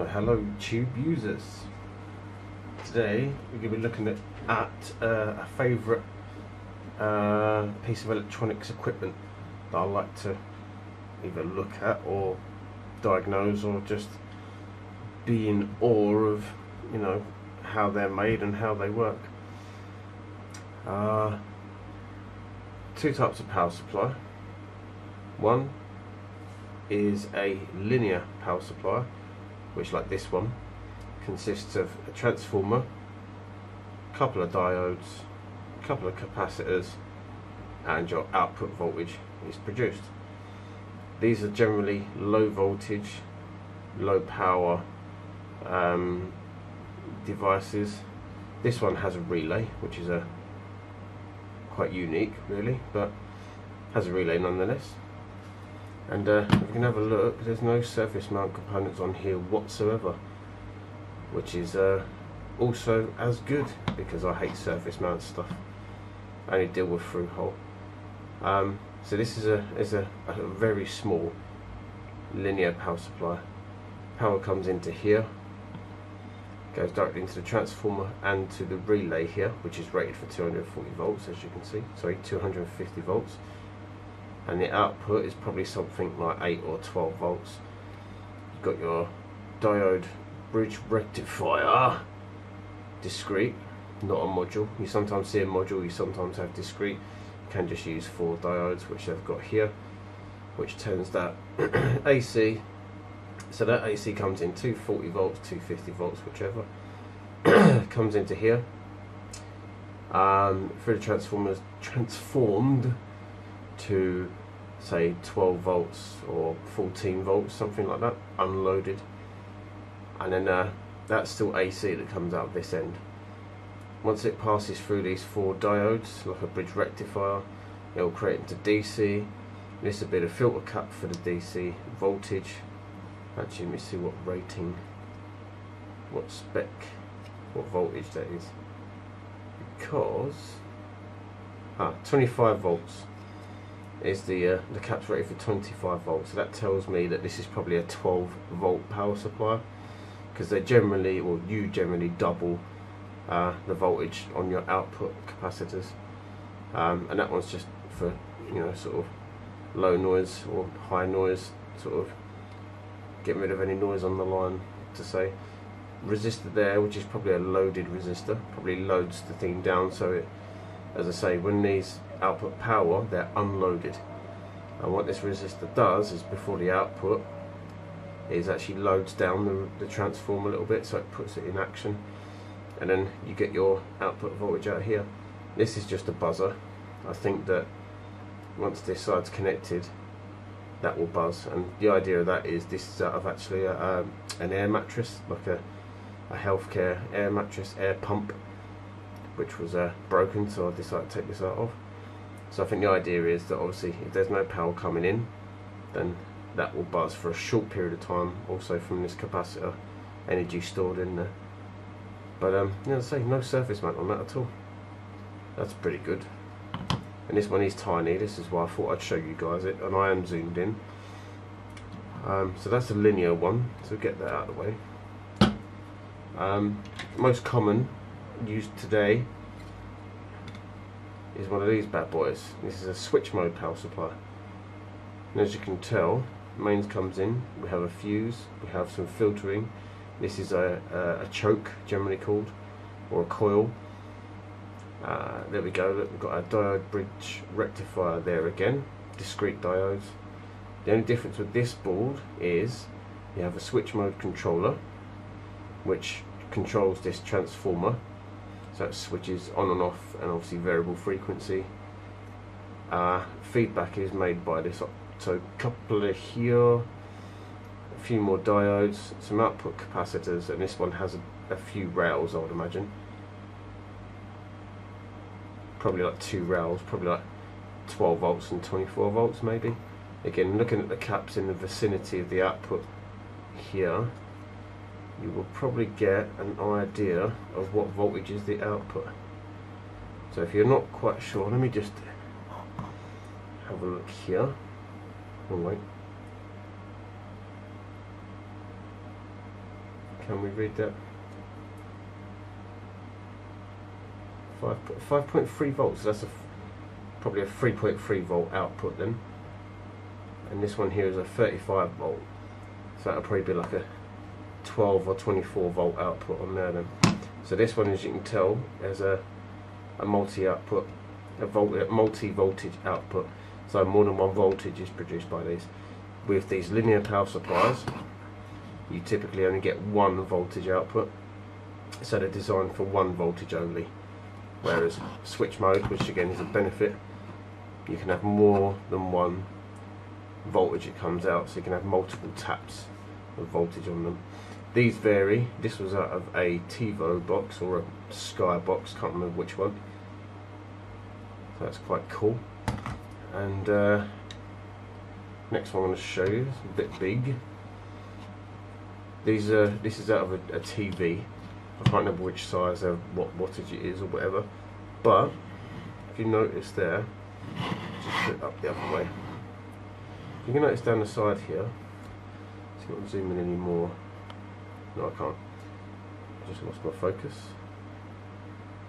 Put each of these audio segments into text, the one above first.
Hello tube users. Today we're going to be looking at a favourite piece of electronics equipment that I like to either look at or diagnose or just be in awe of, you know, how they're made and how they work. Two types of power supply. One is a linear power supply, which, like this one, consists of a transformer, a couple of diodes, a couple of capacitors, and your output voltage is produced. These are generally low voltage, low power devices. This one has a relay, which is quite unique really, but has a relay nonetheless. And if we can have a look, there's no surface mount components on here whatsoever, which is also as good, because I hate surface mount stuff. I only deal with through hole. So this is a very small linear power supply. Power comes into here, goes directly into the transformer and to the relay here, which is rated for 240 volts, as you can see. Sorry, 250 volts. And the output is probably something like 8 or 12 volts. You've got your diode bridge rectifier, discrete, not a module. You sometimes see a module, you sometimes have discrete. You can just use 4 diodes, which they've got here, which turns that AC. So that AC comes in 240 volts, 250 volts, whichever, comes into here. Through the transformers, transformed to say 12 volts or 14 volts, something like that, unloaded. And then that's still AC that comes out this end. Once it passes through these 4 diodes, like a bridge rectifier, it will create into DC. This will be the filter cap for the DC voltage. Actually, let me see what rating, what spec, what voltage that is, because 25 volts is the cap's rated for 25 volts. So that tells me that this is probably a 12 volt power supply, because they generally, or you generally, double the voltage on your output capacitors, and that one's just for, you know, sort of low noise or high noise, sort of getting rid of any noise on the line. To say resistor there, which is probably a loaded resistor, probably loads the thing down, so it, as I say, when these output power, they're unloaded. And what this resistor does is, before the output, is actually loads down the transformer a little bit, so it puts it in action, and then you get your output voltage out here. This is just a buzzer. I think that once this side's connected, that will buzz, and the idea of that is this is out of actually an air mattress, like a healthcare air mattress, air pump, which was broken, so I decided to take this out of. So I think the idea is that obviously if there's no power coming in, then that will buzz for a short period of time, also from this capacitor, energy stored in there. But yeah, as I say, no surface mount on that at all. That's pretty good. And this one is tiny, this is why I thought I'd show you guys it, and I am zoomed in. So that's a linear one, so get that out of the way. Most common used today is one of these bad boys. This is a switch mode power supply, and as you can tell, mains comes in, we have a fuse, we have some filtering. This is a choke, generally called, or a coil. There we go, look, we've got our diode bridge rectifier there again, discrete diodes. The only difference with this board is you have a switch mode controller, which controls this transformer, so it switches on and off, and obviously variable frequency. Feedback is made by this, so a couple of here, a few more diodes, some output capacitors, and this one has a few rails, I would imagine. Probably like 2 rails, probably like 12 volts and 24 volts maybe. Again, looking at the caps in the vicinity of the output here, you will probably get an idea of what voltage is the output. So if you're not quite sure, let me just have a look here. Oh wait. Can we read that? 5.3 volts. That's probably a 3.3 volt output then. And this one here is a 35 volt. So that'll probably be like a 12 or 24 volt output on there then. So this one, as you can tell, has a multi-output, multi-voltage output. So more than one voltage is produced by these. With these linear power supplies, you typically only get one voltage output. So they're designed for one voltage only. Whereas switch mode, which again is a benefit, you can have more than one voltage it comes out, so you can have multiple taps of voltage on them. These vary. This was out of a TiVo box or a Sky box, can't remember which one. So that's quite cool. And next one I'm going to show you is a bit big. This is out of a TV. I can't remember which size or what wattage it is or whatever, but if you notice there, just put it up the other way. You can notice down the side here, see if I can zoom in any more. No, I can't. I just lost my focus.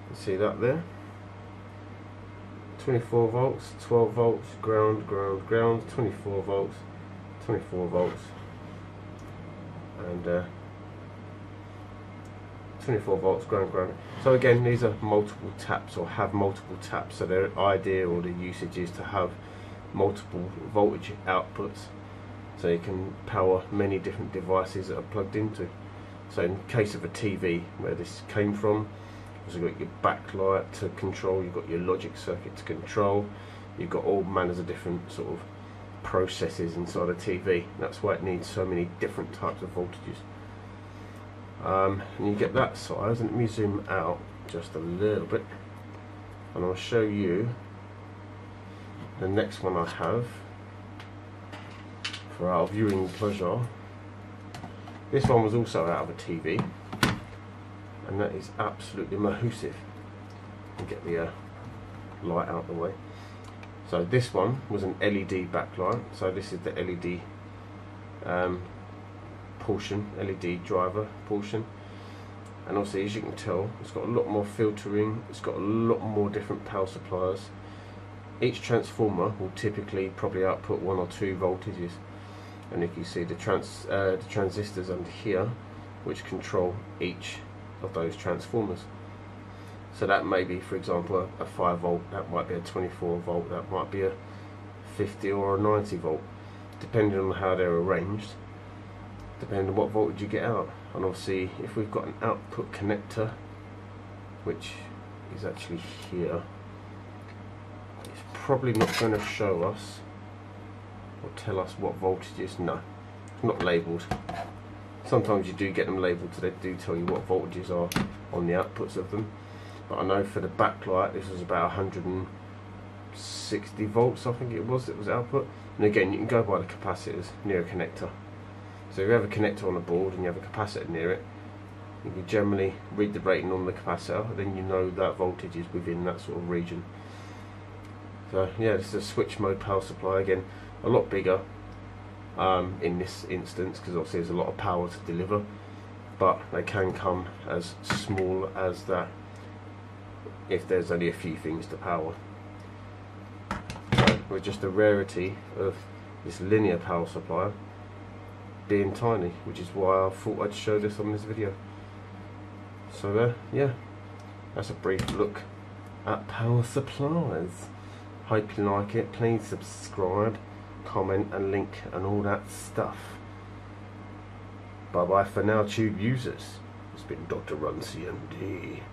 You see that there? 24 volts, 12 volts, ground, ground, ground, 24 volts, 24 volts, and 24 volts, ground, ground. So again, these are multiple taps, or have multiple taps. So their idea or the usage is to have multiple voltage outputs, so you can power many different devices that are plugged into. So in case of a TV, where this came from, you've got your backlight to control, you've got your logic circuit to control, you've got all manners of different sort of processes inside a TV. That's why it needs so many different types of voltages. And you get that size, and let me zoom out just a little bit, and I'll show you the next one I have for our viewing pleasure. This one was also out of a TV, and that is absolutely massive. And get the light out of the way. So this one was an LED backlight. So this is the LED portion, LED driver portion, and obviously, as you can tell, it's got a lot more filtering, it's got a lot more different power supplies. Each transformer will typically probably output 1 or 2 voltages, and if you see the transistors under here, which control each of those transformers. So that may be, for example, a 5 volt, that might be a 24 volt, that might be a 50 or a 90 volt, depending on how they're arranged, depending on what voltage you get out. And obviously, if we've got an output connector, which is actually here, it's probably not going to show us or tell us what voltage is. No, it's not labelled. Sometimes you do get them labelled, so they do tell you what voltages are on the outputs of them. But I know for the backlight, this was about 160 volts, I think it was output. And again, you can go by the capacitors near a connector. So if you have a connector on a board and you have a capacitor near it, you can generally read the rating on the capacitor, then you know that voltage is within that sort of region. So yeah, this is a switch mode power supply, again a lot bigger in this instance, because obviously there's a lot of power to deliver, but they can come as small as that if there's only a few things to power. So with just the rarity of this linear power supply being tiny, which is why I thought I'd show this on this video. So yeah, that's a brief look at power supplies. Hope you like it. Please subscribe, comment and link and all that stuff. Bye bye for now, tube users. It's been DrRunCMD.